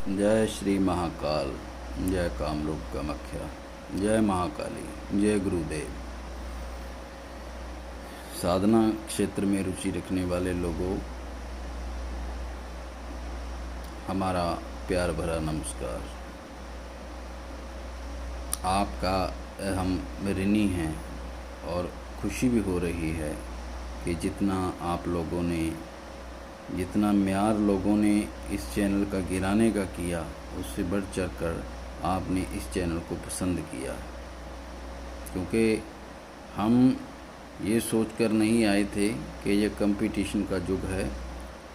जय श्री महाकाल, जय कामरूप कामाख्या, जय महाकाली, जय गुरुदेव। साधना क्षेत्र में रुचि रखने वाले लोगों, हमारा प्यार भरा नमस्कार। आपका हम ऋणी हैं और खुशी भी हो रही है कि जितना म्यार लोगों ने इस चैनल का गिराने का किया, उससे बढ़ चढ़ कर आपने इस चैनल को पसंद किया। क्योंकि हम ये सोचकर नहीं आए थे कि ये कंपटीशन का युग है।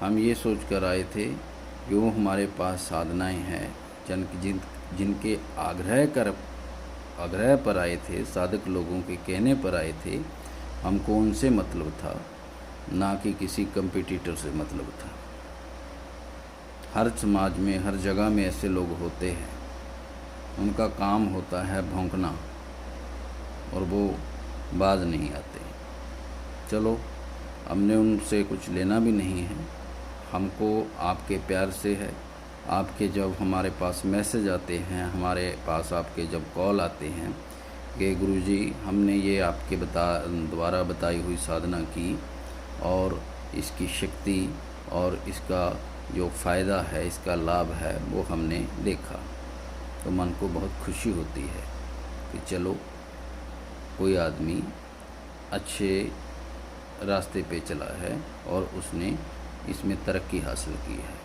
हम ये सोचकर आए थे कि वो हमारे पास साधनाएं हैं जिनके आग्रह पर आए थे, साधक लोगों के कहने पर आए थे। हमको उनसे मतलब था, ना कि किसी कंपटीटर से मतलब था। हर समाज में, हर जगह में ऐसे लोग होते हैं, उनका काम होता है भौंकना और वो बाज नहीं आते। चलो, हमने उनसे कुछ लेना भी नहीं है, हमको आपके प्यार से है। आपके जब हमारे पास मैसेज आते हैं, हमारे पास आपके जब कॉल आते हैं कि गुरुजी हमने ये आपके द्वारा बताई हुई साधना की और इसकी शक्ति और इसका जो फ़ायदा है, इसका लाभ है, वो हमने देखा, तो मन को बहुत खुशी होती है कि चलो कोई आदमी अच्छे रास्ते पे चला है और उसने इसमें तरक्की हासिल की है।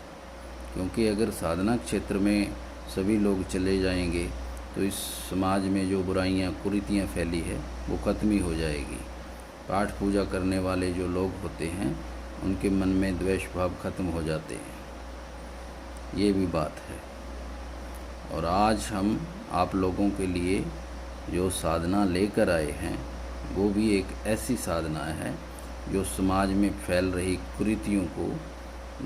क्योंकि अगर साधना क्षेत्र में सभी लोग चले जाएंगे तो इस समाज में जो बुराइयां, कुरीतियां फैली है, वो ख़त्म ही हो जाएगी। पाठ पूजा करने वाले जो लोग होते हैं, उनके मन में द्वेष भाव खत्म हो जाते हैं। ये भी बात है। और आज हम आप लोगों के लिए जो साधना लेकर आए हैं, वो भी एक ऐसी साधना है जो समाज में फैल रही कुरीतियों को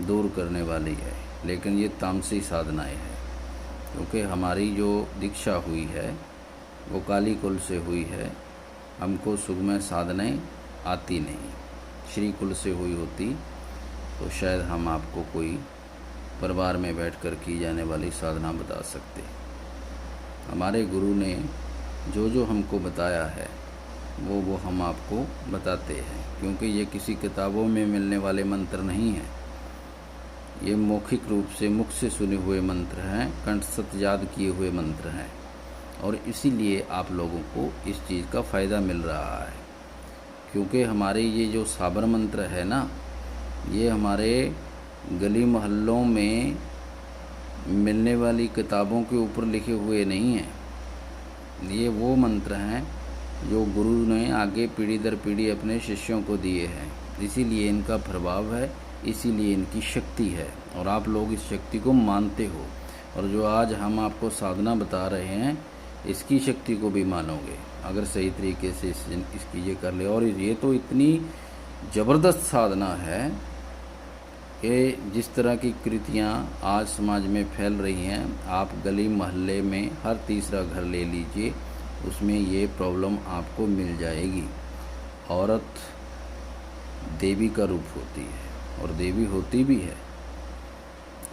दूर करने वाली है। लेकिन ये तामसी साधनाएं हैं, क्योंकि हमारी जो दीक्षा हुई है वो काली कुल से हुई है। हमको सुगमय साधनाएं आती नहीं। श्री कुल से हुई होती तो शायद हम आपको कोई परिवार में बैठकर की जाने वाली साधना बता सकते। हमारे गुरु ने जो जो हमको बताया है वो हम आपको बताते हैं, क्योंकि ये किसी किताबों में मिलने वाले मंत्र नहीं हैं। ये मौखिक रूप से मुख से सुने हुए मंत्र हैं, कंठस्थ याद किए हुए मंत्र हैं, और इसीलिए आप लोगों को इस चीज़ का फ़ायदा मिल रहा है। क्योंकि हमारे ये जो साबर मंत्र है ना, ये हमारे गली मोहल्लों में मिलने वाली किताबों के ऊपर लिखे हुए नहीं हैं। ये वो मंत्र हैं जो गुरु ने आगे पीढ़ी दर पीढ़ी अपने शिष्यों को दिए हैं। इसीलिए इनका प्रभाव है, इसीलिए इनकी शक्ति है, और आप लोग इस शक्ति को मानते हो। और जो आज हम आपको साधना बता रहे हैं, इसकी शक्ति को भी मानोगे अगर सही तरीके से इसकी ये कर ले। और ये तो इतनी ज़बरदस्त साधना है कि जिस तरह की कृतियाँ आज समाज में फैल रही हैं, आप गली मोहल्ले में हर तीसरा घर ले लीजिए, उसमें ये प्रॉब्लम आपको मिल जाएगी। औरत देवी का रूप होती है और देवी होती भी है।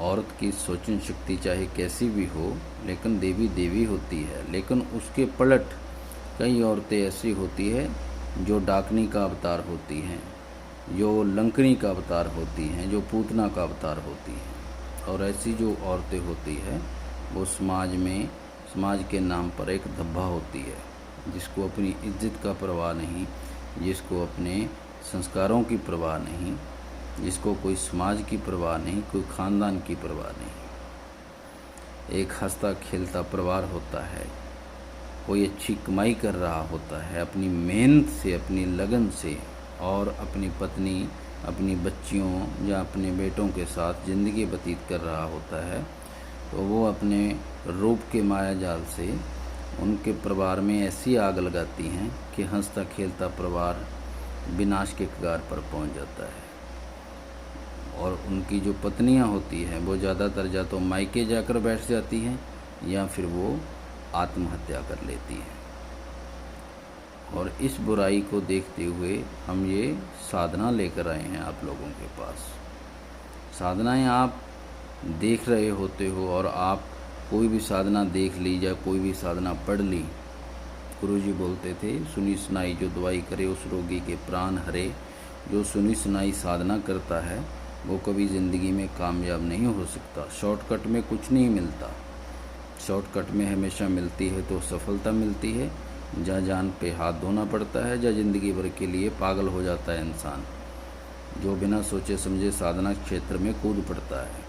औरत की सोचन शक्ति चाहे कैसी भी हो, लेकिन देवी देवी होती है। लेकिन उसके पलट कई औरतें ऐसी होती है जो डाकनी का अवतार होती हैं, जो लंकनी का अवतार होती हैं, जो पूतना का अवतार होती हैं। और ऐसी जो औरतें होती हैं, वो समाज के नाम पर एक धब्बा होती है, जिसको अपनी इज्जत का परवाह नहीं, जिसको अपने संस्कारों की परवाह नहीं, जिसको कोई समाज की परवाह नहीं, कोई ख़ानदान की परवाह नहीं। एक हंसता खेलता परिवार होता है, कोई अच्छी कमाई कर रहा होता है अपनी मेहनत से, अपनी लगन से, और अपनी पत्नी, अपनी बच्चियों या अपने बेटों के साथ ज़िंदगी व्यतीत कर रहा होता है, तो वो अपने रूप के माया जाल से उनके परिवार में ऐसी आग लगाती हैं कि हंसता खेलता परिवार विनाश के कगार पर पहुंच जाता है। और उनकी जो पत्नियां होती हैं, वो ज़्यादातर या तो मायके जाकर बैठ जाती हैं या फिर वो आत्महत्या कर लेती हैं। और इस बुराई को देखते हुए हम ये साधना लेकर आए हैं आप लोगों के पास। साधनाएं आप देख रहे होते हो और आप कोई भी साधना देख ली या कोई भी साधना पढ़ ली, गुरुजी बोलते थे सुनी सुनाई जो दवाई करे उस रोगी के प्राण हरे। जो सुनी सुनाई साधना करता है वो कभी ज़िंदगी में कामयाब नहीं हो सकता। शॉर्टकट में कुछ नहीं मिलता। शॉर्टकट में हमेशा मिलती है तो सफलता मिलती है, या जान पे हाथ धोना पड़ता है, या ज़िंदगी भर के लिए पागल हो जाता है इंसान जो बिना सोचे समझे साधना क्षेत्र में कूद पड़ता है।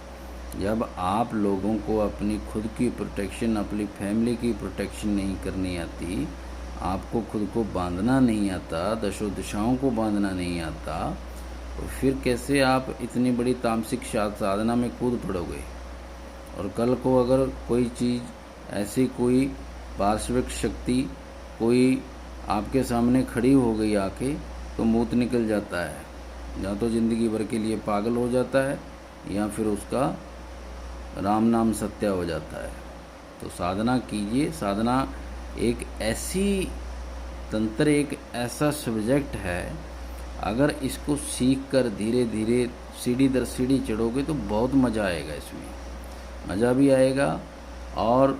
जब आप लोगों को अपनी खुद की प्रोटेक्शन, अपनी फैमिली की प्रोटेक्शन नहीं करनी आती, आपको खुद को बांधना नहीं आता, दशो दिशाओं को बांधना नहीं आता, तो फिर कैसे आप इतनी बड़ी तामसिक साधना में कूद पड़ोगे। और कल को अगर कोई चीज़ ऐसी, कोई पार्श्विक शक्ति कोई आपके सामने खड़ी हो गई आके, तो मूत निकल जाता है, या तो ज़िंदगी भर के लिए पागल हो जाता है या फिर उसका राम नाम सत्य हो जाता है। तो साधना कीजिए। साधना एक ऐसी तंत्र, एक ऐसा सब्जेक्ट है, अगर इसको सीख कर धीरे धीरे सीढ़ी दर सीढ़ी चढ़ोगे तो बहुत मज़ा आएगा। इसमें मज़ा भी आएगा और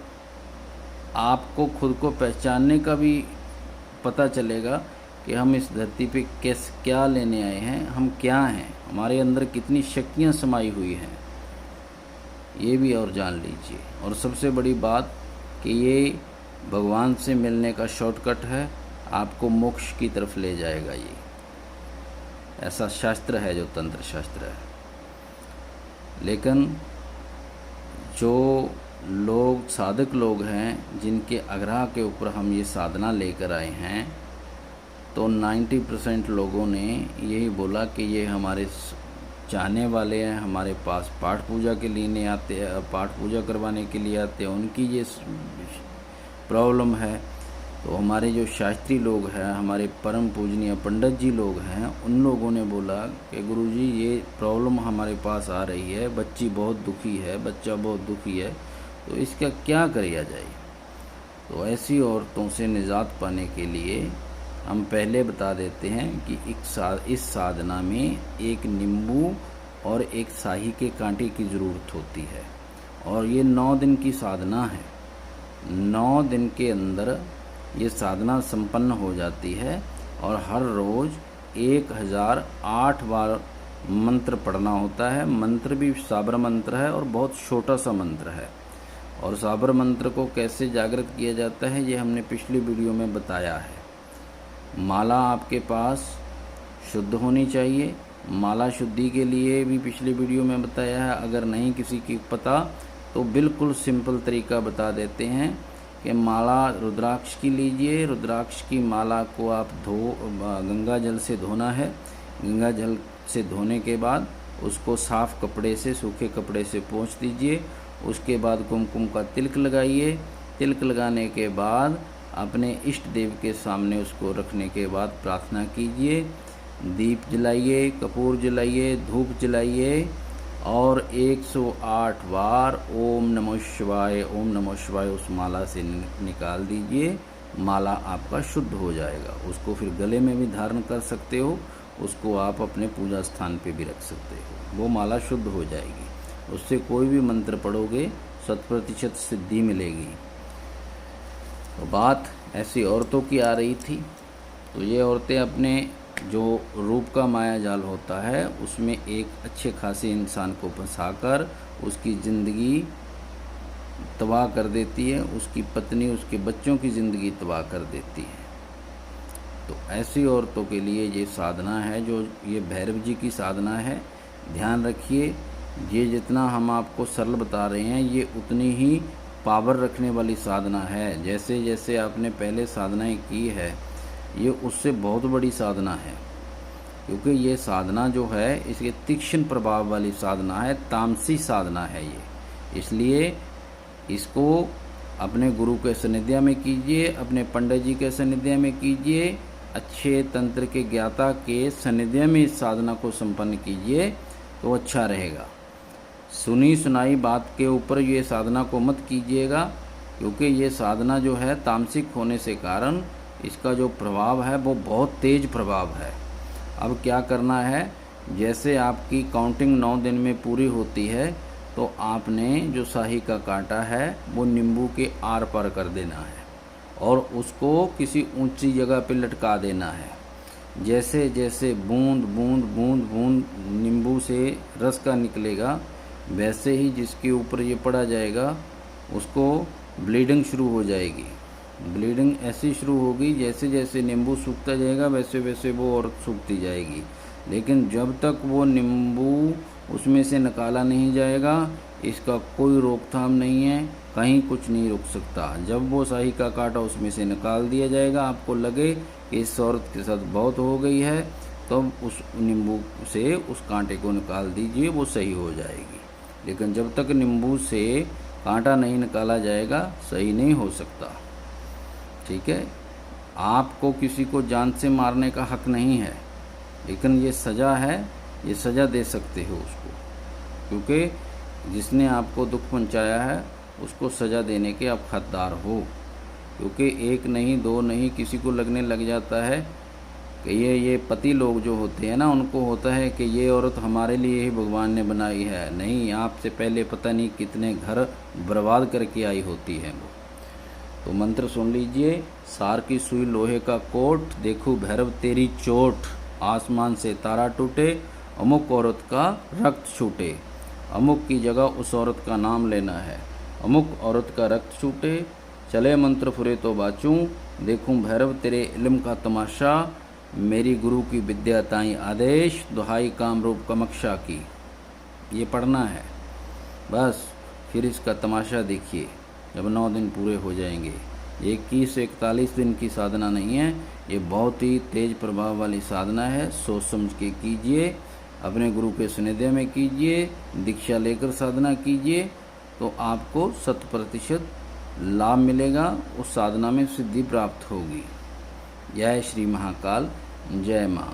आपको खुद को पहचानने का भी पता चलेगा कि हम इस धरती पे क्या लेने आए हैं, हम क्या हैं, हमारे अंदर कितनी शक्तियाँ समाई हुई हैं, ये भी और जान लीजिए। और सबसे बड़ी बात कि ये भगवान से मिलने का शॉर्टकट है, आपको मोक्ष की तरफ ले जाएगा। ये ऐसा शास्त्र है जो तंत्र शास्त्र है। लेकिन जो लोग साधक लोग हैं जिनके आग्रह के ऊपर हम ये साधना लेकर आए हैं, तो 90% लोगों ने यही बोला कि ये हमारे चाहने वाले हैं, हमारे पास पाठ पूजा के लिए आते हैं, पाठ पूजा करवाने के लिए आते हैं, उनकी ये प्रॉब्लम है। तो हमारे जो शास्त्री लोग हैं, हमारे परम पूजनीय पंडित जी लोग हैं, उन लोगों ने बोला कि गुरुजी ये प्रॉब्लम हमारे पास आ रही है, बच्ची बहुत दुखी है, बच्चा बहुत दुखी है, तो इसका क्या किया जाए। तो ऐसी औरतों से निजात पाने के लिए हम पहले बता देते हैं कि इस साधना में एक नींबू और एक शाही के कांटे की ज़रूरत होती है। और ये 9 दिन की साधना है। 9 दिन के अंदर ये साधना संपन्न हो जाती है और हर रोज़ 1008 बार मंत्र पढ़ना होता है। मंत्र भी साबर मंत्र है और बहुत छोटा सा मंत्र है। और साबर मंत्र को कैसे जागृत किया जाता है ये हमने पिछली वीडियो में बताया है। माला आपके पास शुद्ध होनी चाहिए। माला शुद्धि के लिए भी पिछली वीडियो में बताया है। अगर नहीं किसी की पता तो बिल्कुल सिंपल तरीका बता देते हैं कि माला रुद्राक्ष की लीजिए। रुद्राक्ष की माला को आप गंगा जल से धोना है। गंगा जल से धोने के बाद उसको साफ़ कपड़े से, सूखे कपड़े से पोंछ दीजिए। उसके बाद कुमकुम का तिलक लगाइए। तिलक लगाने के बाद अपने इष्ट देव के सामने उसको रखने के बाद प्रार्थना कीजिए। दीप जलाइए, कपूर जलाइए, धूप जलाइए और 108 बार ओम नमः शिवाय, ओम नमः शिवाय उस माला से निकाल दीजिए। माला आपका शुद्ध हो जाएगा। उसको फिर गले में भी धारण कर सकते हो, उसको आप अपने पूजा स्थान पे भी रख सकते हो। वो माला शुद्ध हो जाएगी। उससे कोई भी मंत्र पढ़ोगे 100% सिद्धि मिलेगी। तो बात ऐसी औरतों की आ रही थी। तो ये औरतें अपने जो रूप का माया जाल होता है उसमें एक अच्छे खासे इंसान को फंसाकर उसकी ज़िंदगी तबाह कर देती है। उसकी पत्नी, उसके बच्चों की ज़िंदगी तबाह कर देती है। तो ऐसी औरतों के लिए ये साधना है, जो ये भैरव जी की साधना है। ध्यान रखिए, ये जितना हम आपको सरल बता रहे हैं ये उतनी ही पावर रखने वाली साधना है। जैसे जैसे आपने पहले साधनाएं की है ये उससे बहुत बड़ी साधना है, क्योंकि ये साधना जो है इसके तीक्ष्ण प्रभाव वाली साधना है, तामसी साधना है ये। इसलिए इसको अपने गुरु के सानिध्य में कीजिए, अपने पंडित जी के सानिध्य में कीजिए, अच्छे तंत्र के ज्ञाता के सानिध्य में इस साधना को संपन्न कीजिए तो अच्छा रहेगा। सुनी सुनाई बात के ऊपर ये साधना को मत कीजिएगा, क्योंकि ये साधना जो है तामसिक होने से कारण इसका जो प्रभाव है वो बहुत तेज प्रभाव है। अब क्या करना है, जैसे आपकी काउंटिंग 9 दिन में पूरी होती है तो तो आपने जो शाही का कांटा है वो नींबू के आर पार कर देना है और उसको किसी ऊंची जगह पे लटका देना है। जैसे जैसे बूंद बूंद बूंद बूंद नींबू से रस का निकलेगा, वैसे ही जिसके ऊपर ये पड़ा जाएगा उसको ब्लीडिंग शुरू हो जाएगी। ब्लीडिंग ऐसी शुरू होगी जैसे जैसे नींबू सूखता जाएगा वैसे वैसे वो औरत सूखती जाएगी। लेकिन जब तक वो नींबू उसमें से निकाला नहीं जाएगा इसका कोई रोकथाम नहीं है, कहीं कुछ नहीं रुक सकता। जब वो शाही का कांटा उसमें से निकाल दिया जाएगा, आपको लगे कि इस औरत के साथ बहुत हो गई है, तो उस नींबू से उस कांटे को निकाल दीजिए, वो सही हो जाएगी। लेकिन जब तक नींबू से कांटा नहीं निकाला जाएगा सही नहीं हो सकता। ठीक है, आपको किसी को जान से मारने का हक नहीं है, लेकिन ये सज़ा है, ये सज़ा दे सकते हो उसको, क्योंकि जिसने आपको दुख पहुंचाया है उसको सज़ा देने के आप हकदार हो। क्योंकि एक नहीं दो नहीं किसी को लगने लग जाता है कि ये पति लोग जो होते हैं ना, उनको होता है कि ये औरत हमारे लिए ही भगवान ने बनाई है। नहीं, आपसे पहले पता नहीं कितने घर बर्बाद करके आई होती है वो। तो मंत्र सुन लीजिए। सार की सुई लोहे का कोट, देखूं भैरव तेरी चोट, आसमान से तारा टूटे, अमुक औरत का रक्त छूटे। अमुक की जगह उस औरत का नाम लेना है। अमुक औरत का रक्त छूटे, चले मंत्र फुरे तो बाचूं, देखूं भैरव तेरे इल्म का तमाशा, मेरी गुरु की विद्या ताई आदेश, दुहाई कामरूप कमक्षा की। ये पढ़ना है बस, फिर इसका तमाशा देखिए जब 9 दिन पूरे हो जाएंगे। ये 21 से 41 दिन की साधना नहीं है, ये बहुत ही तेज प्रभाव वाली साधना है। सोच समझ के कीजिए, अपने गुरु के सानिध्य में कीजिए, दीक्षा लेकर साधना कीजिए, तो आपको 100% लाभ मिलेगा, उस साधना में सिद्धि प्राप्त होगी। जय श्री महाकाल, जय माँ।